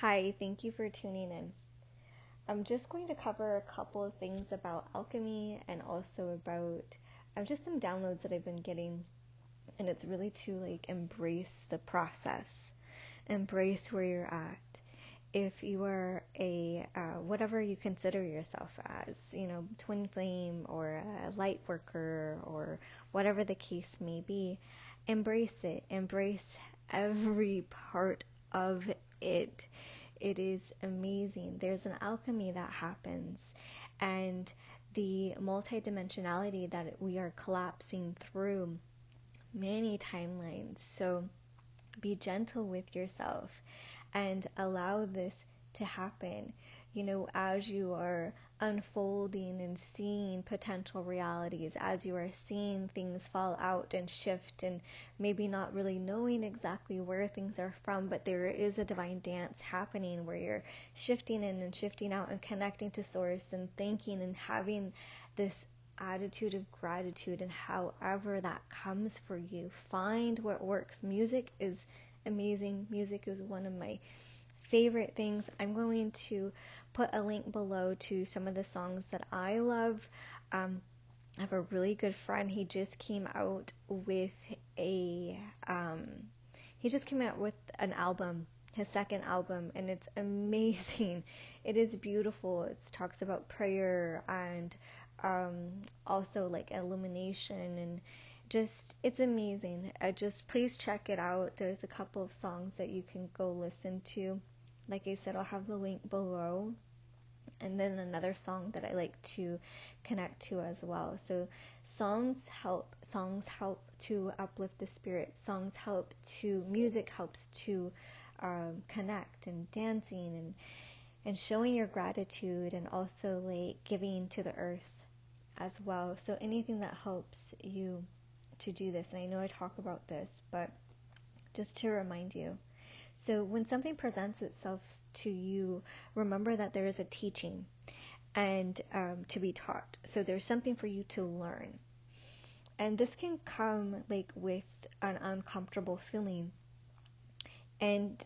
Hi, thank you for tuning in. I'm just going to cover a couple of things about alchemy and also about just some downloads that I've been getting. And it's really to embrace the process, embrace where you're at. If you are a whatever you consider yourself as, twin flame or a light worker or whatever the case may be, embrace it. Embrace every part of it. It is amazing. There's an alchemy that happens, and the multidimensionality that we are collapsing through many timelines. So be gentle with yourself and allow this to happen. As you are unfolding and seeing potential realities, as you are seeing things fall out and shift, and maybe not really knowing exactly where things are from, but there is a divine dance happening where you're shifting in and shifting out and connecting to source and thanking and having this attitude of gratitude, and however that comes for you, find what works. Music is amazing. Music is one of my favorite things. I'm going to put a link below to some of the songs that I love. I have a really good friend. He just came out with an album, his second album, and it's amazing. It is beautiful. It talks about prayer and also illumination, and it's amazing. Just please check it out. There's a couple of songs that you can go listen to. Like I said, I'll have the link below. And then another song that I like to connect to as well. So songs help to uplift the spirit. Music helps to connect, and dancing and showing your gratitude, and also giving to the earth as well. So anything that helps you to do this. And I know I talk about this, but just to remind you. So when something presents itself to you, remember that there is a teaching and to be taught. So there's something for you to learn. And this can come with an uncomfortable feeling. And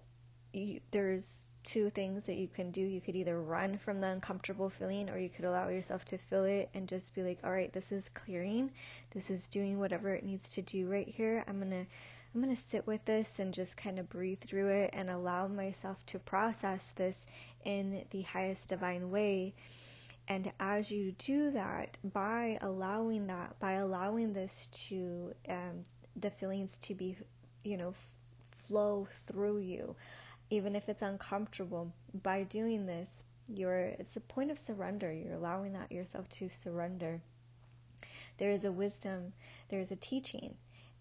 there's two things that you can do. You could either run from the uncomfortable feeling, or you could allow yourself to feel it and just be like, all right, this is clearing. This is doing whatever it needs to do right here. I'm going to sit with this and just kind of breathe through it and allow myself to process this in the highest divine way. And as you do that, by allowing this to, the feelings to be, flow through you, even if it's uncomfortable, by doing this, it's a point of surrender. You're allowing that yourself to surrender. There is a wisdom, there is a teaching,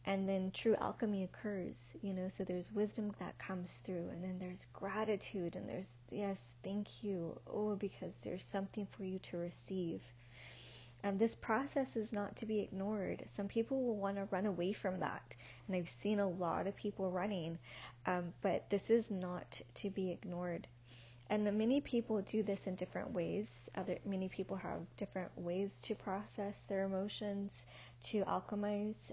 and then true alchemy occurs, so there's wisdom that comes through, and then there's gratitude, and there's, yes, thank you, because there's something for you to receive. This process is not to be ignored. Some people will want to run away from that, and I've seen a lot of people running, but this is not to be ignored. And many people do this in different ways. Many people have different ways to process their emotions, to alchemize,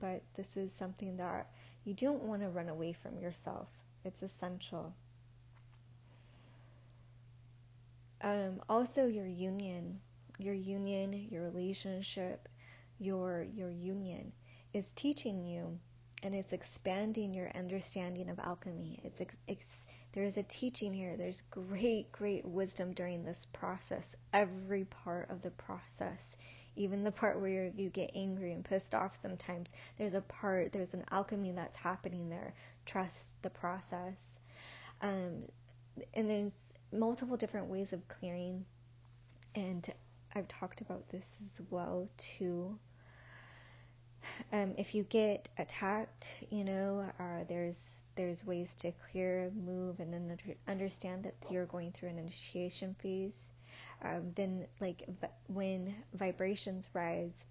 but this is something that you don't want to run away from yourself. It's essential. Also, your union, your relationship, your union is teaching you, and it's expanding your understanding of alchemy. There's a teaching here. There's great wisdom during this process. Every part of the process, even the part where you get angry and pissed off sometimes, there's an alchemy that's happening there. Trust the process. And there's multiple different ways of clearing, and I've talked about this as well too. If you get attacked, there's ways to clear, move, and then understand that you're going through an initiation phase. Then when vibrations rise,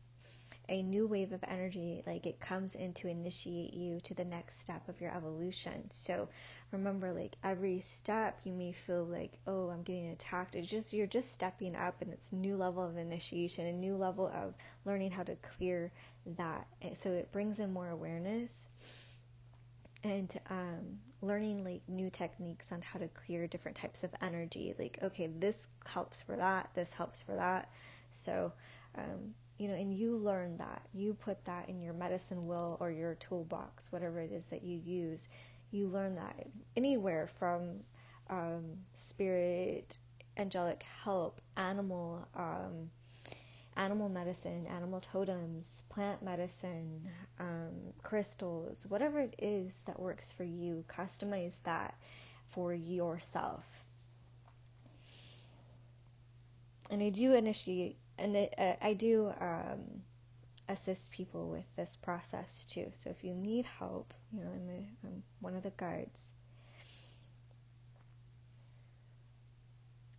a new wave of energy, it comes in to initiate you to the next step of your evolution. So remember, every step you may feel oh, I'm getting attacked. You're just stepping up, and it's a new level of initiation, a new level of learning how to clear that. So it brings in more awareness. and learning like new techniques on how to clear different types of energy. Like, okay, this helps for that, this helps for that. So, and you learn that. You put that in your medicine wheel or your toolbox, whatever it is that you use. You learn that anywhere from spirit, angelic help, animal medicine, animal totems, plant medicine, crystals, whatever it is that works for you. Customize that for yourself. And I do initiate, and I do assist people with this process too. So if you need help, I'm one of the guides.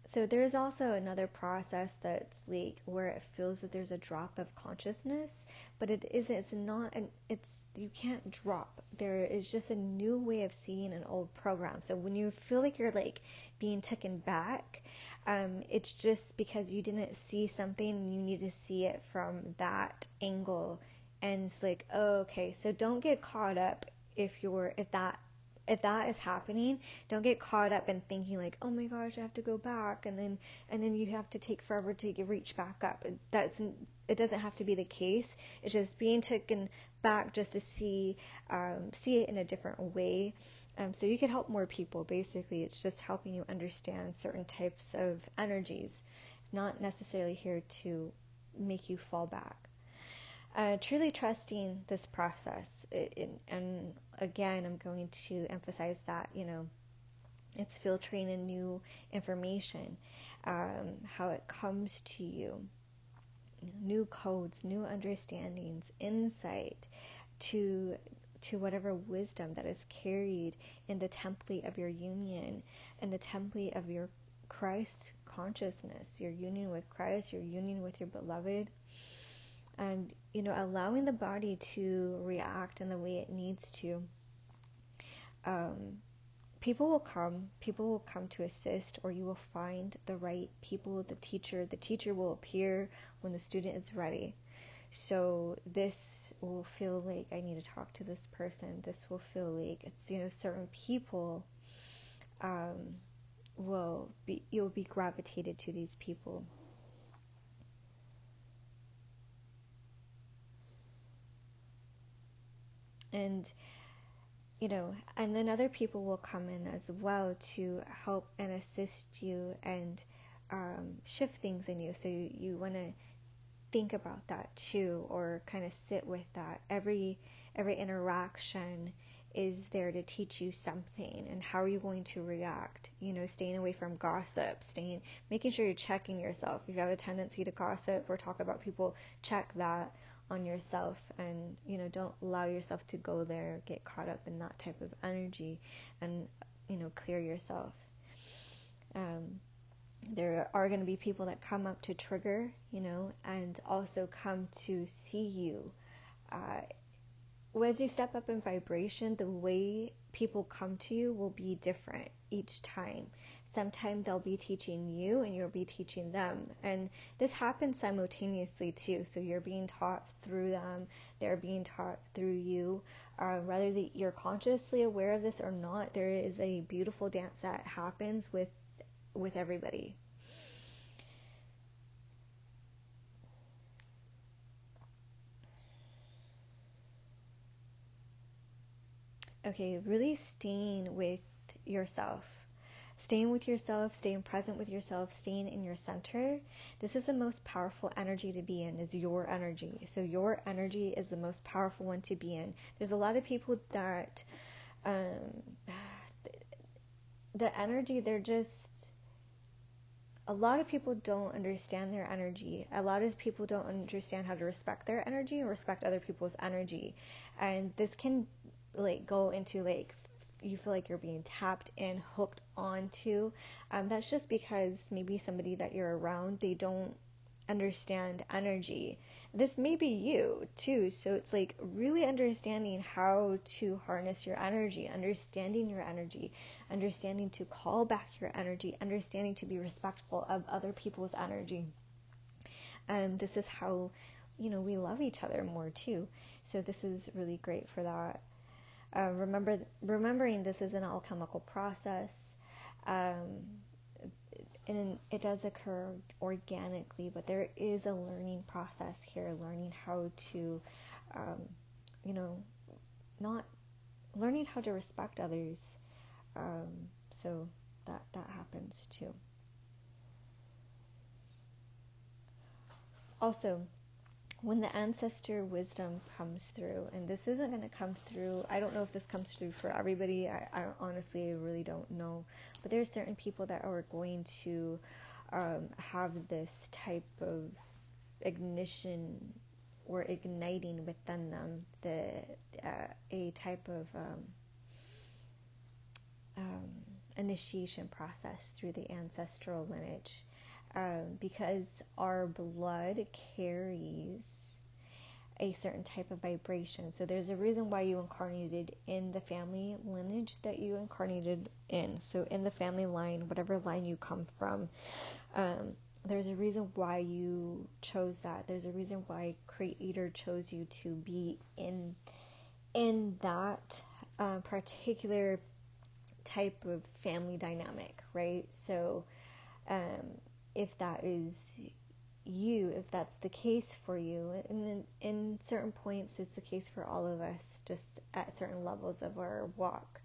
So there's also another process that's like where it feels that there's a drop of consciousness, but it isn't. It's not. You can't drop. There is just a new way of seeing an old program. So when you feel like you're like being taken back, it's just because you didn't see something and you need to see it from that angle. And it's like, oh, okay. So don't get caught up if that is happening. Don't get caught up in thinking like, oh my gosh, I have to go back, and then you have to take forever to reach back up. It doesn't have to be the case. It's just being taken back just to see it in a different way, so you can help more people. Basically, it's just helping you understand certain types of energies, not necessarily here to make you fall back. Truly trusting this process. And again, I'm going to emphasize that, it's filtering in new information, how it comes to you, new codes, new understandings, insight to whatever wisdom that is carried in the template of your union and the template of your Christ consciousness, your union with Christ, your union with your beloved. And allowing the body to react in the way it needs to. People will come to assist, or you will find the right people. The teacher will appear when the student is ready. So this will feel like I need to talk to this person. This will feel like it's certain people you'll be gravitated to these people. And and then other people will come in as well to help and assist you and shift things in you. So you want to think about that too, or kind of sit with that. Every interaction is there to teach you something, and how are you going to react? Staying away from gossip, making sure you're checking yourself. If you have a tendency to gossip or talk about people, check that on yourself, and don't allow yourself to go there, get caught up in that type of energy, and clear yourself. There are going to be people that come up to trigger, and also come to see you. As you step up in vibration, the way people come to you will be different each time. Sometimes they'll be teaching you and you'll be teaching them. And this happens simultaneously too. So you're being taught through them, they're being taught through you. Whether you're consciously aware of this or not, there is a beautiful dance that happens with everybody. Okay, really staying with yourself. Staying with yourself, staying present with yourself, staying in your center. This is the most powerful energy to be in, is your energy. So your energy is the most powerful one to be in. There's a lot of people that the energy, a lot of people don't understand their energy. A lot of people don't understand how to respect their energy and respect other people's energy. And this can go into you feel like you're being tapped in, hooked onto. That's just because maybe somebody that you're around, they don't understand energy. This may be you too. So it's really understanding how to harness your energy, understanding your energy, understanding to call back your energy, understanding to be respectful of other people's energy. This is how we love each other more too. So this is really great for that. Remembering this is an alchemical process, um, and it does occur organically, but there is a learning process here, learning how to, um, you know, not learning how to respect others. So that happens too. Also, when the ancestor wisdom comes through, and this isn't going to come through, I don't know if this comes through for everybody. I honestly really don't know, but there's certain people that are going to have this type of ignition or igniting within them, a type of initiation process through the ancestral lineage, because our blood carries a certain type of vibration. So there's a reason why you incarnated in the family lineage that you incarnated in. So in the family line, whatever line you come from, there's a reason why you chose that. There's a reason why Creator chose you to be in that particular type of family dynamic, right? So if that is you, if that's the case for you, and then in certain points it's the case for all of us, just at certain levels of our walk,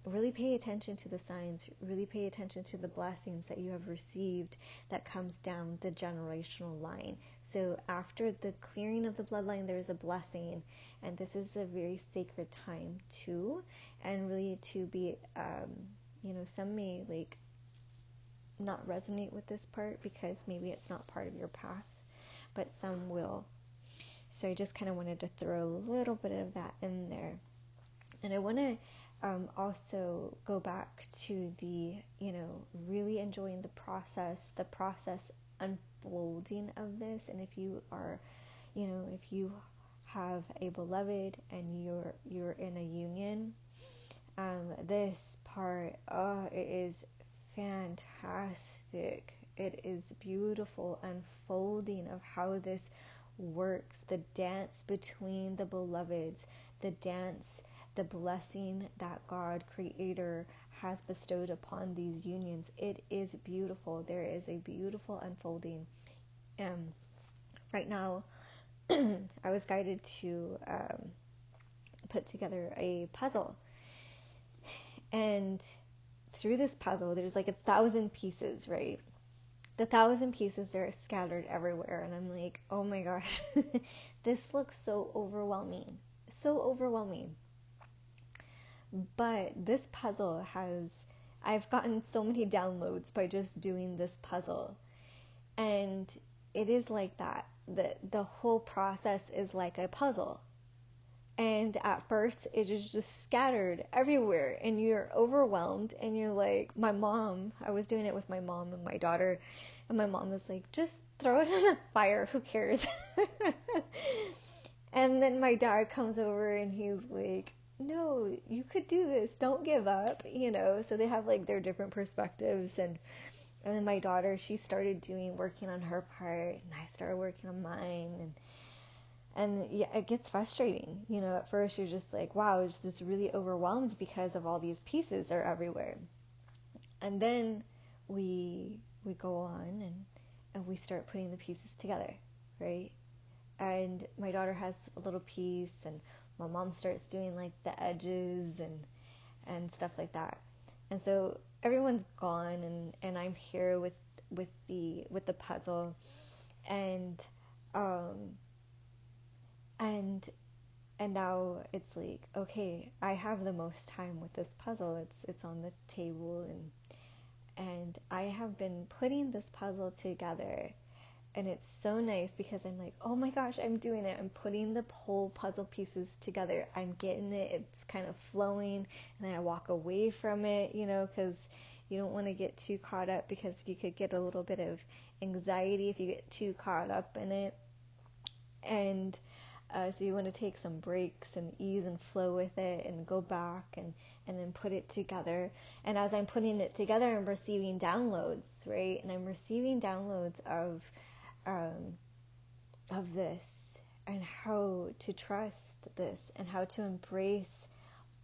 really pay attention to the signs, really pay attention to the blessings that you have received that comes down the generational line. So after the clearing of the bloodline, there's a blessing, and this is a very sacred time too, and really to be, some may like not resonate with this part because maybe it's not part of your path, but some will. So I just kind of wanted to throw a little bit of that in there. And I want to also go back to the, really enjoying the process unfolding of this. And if you are, if you have a beloved and you're in a union, this part, it is fantastic. It is beautiful unfolding of how this works, the dance between the beloveds, the dance, the blessing that God Creator has bestowed upon these unions. It is beautiful. There is a beautiful unfolding. Right now, I was guided to put together a puzzle, and through this puzzle, there's like 1,000 pieces, right? The 1,000 pieces, they're scattered everywhere, and I'm like, oh my gosh, this looks so overwhelming. So overwhelming. But this puzzle I've gotten so many downloads by just doing this puzzle. And it is like that. The whole process is like a puzzle. And at first, it is just scattered everywhere, and you're overwhelmed, and you're like, I was doing it with my mom and my daughter, and my mom was like, just throw it in the fire, who cares? And then my dad comes over, and he's like, no, you could do this, don't give up, so they have like their different perspectives, and then my daughter, she started working on her part, and I started working on mine, and yeah, it gets frustrating. At first you're just like, wow, it's just really overwhelmed because of all these pieces are everywhere. And then we go on and we start putting the pieces together, right? And my daughter has a little piece, and my mom starts doing like the edges and stuff like that. And so everyone's gone, and I'm here with the puzzle, and and now it's like, okay, I have the most time with this puzzle. It's on the table, and I have been putting this puzzle together, and it's so nice because I'm like, oh my gosh, I'm doing it. I'm putting the whole puzzle pieces together. I'm getting it. It's kind of flowing, and then I walk away from it, because you don't want to get too caught up, because you could get a little bit of anxiety if you get too caught up in it. And so you want to take some breaks and ease and flow with it, and go back and then put it together. And as I'm putting it together, I'm receiving downloads, right? And I'm receiving downloads of this, and how to trust this, and how to embrace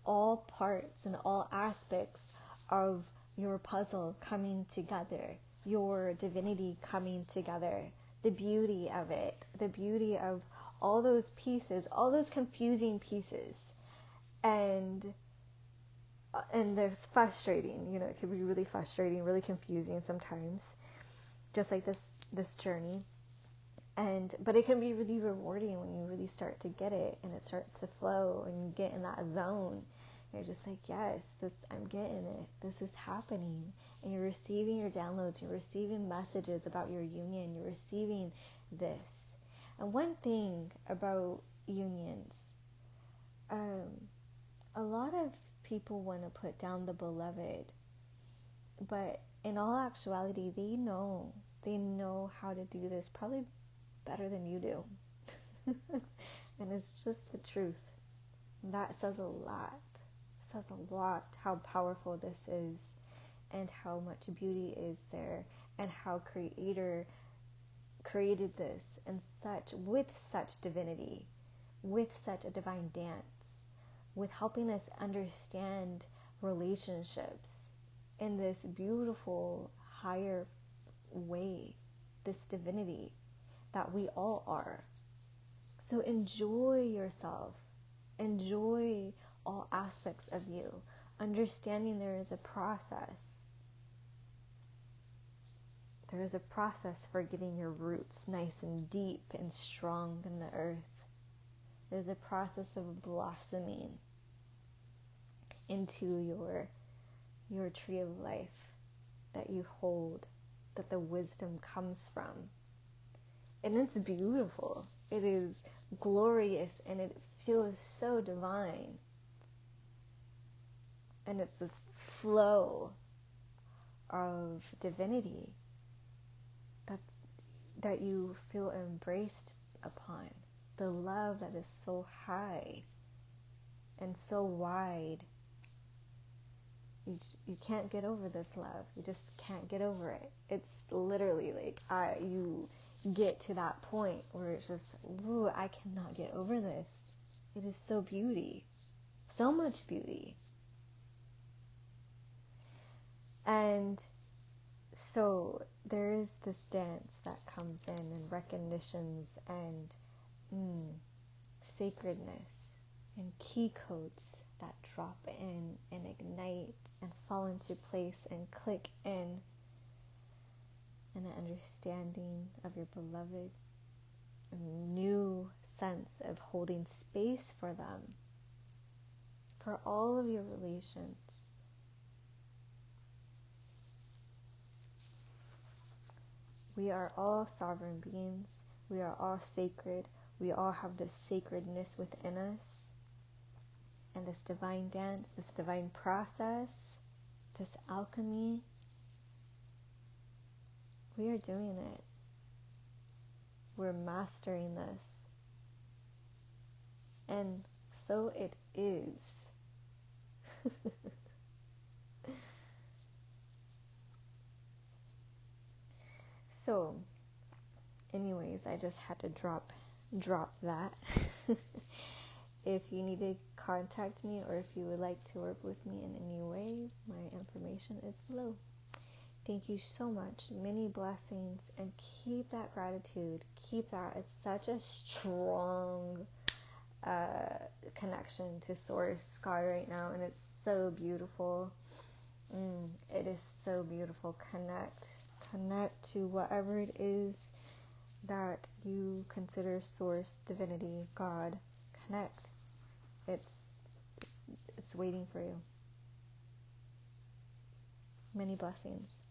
all parts and all aspects of your puzzle coming together, your divinity coming together, the beauty of it, the beauty of all those pieces, all those confusing pieces. And there's frustrating, it can be really frustrating, really confusing sometimes, just like this journey. But it can be really rewarding when you really start to get it and it starts to flow and you get in that zone. You're just like, yes, I'm getting it. This is happening. And you're receiving your downloads. You're receiving messages about your union. You're receiving this. And one thing about unions, a lot of people want to put down the beloved, but in all actuality, they know how to do this probably better than you do. And it's just the truth. That says a lot. It says a lot how powerful this is and how much beauty is there and how Creator created this with such divinity, with such a divine dance, with helping us understand relationships in this beautiful higher way, this divinity that we all are. So enjoy yourself. Enjoy all aspects of you, understanding there is a process. There is a process for getting your roots nice and deep and strong in the earth. There's a process of blossoming into your tree of life that you hold, that the wisdom comes from. And it's beautiful. It is glorious and it feels so divine. And it's this flow of divinity that you feel embraced upon. The love that is so high and so wide. You can't get over this love. You just can't get over it. It's literally like you get to that point where it's just, ooh, I cannot get over this. It is so beauty. So much beauty. And so there is this dance that comes in and recognitions and sacredness and key codes that drop in and ignite and fall into place and click in, and an understanding of your beloved, a new sense of holding space for them, for all of your relations. We are all sovereign beings. We are all sacred. We all have this sacredness within us. And this divine dance, this divine process, this alchemy, we are doing it. We're mastering this. And so it is. So, anyways, I just had to drop that. If you need to contact me or if you would like to work with me in any way, my information is below. Thank you so much. Many blessings, and keep that gratitude. Keep that. It's such a strong connection to Source God right now, and it's so beautiful. It is so beautiful. Connect to whatever it is that you consider Source, Divinity, God. Connect. It's waiting for you. Many blessings.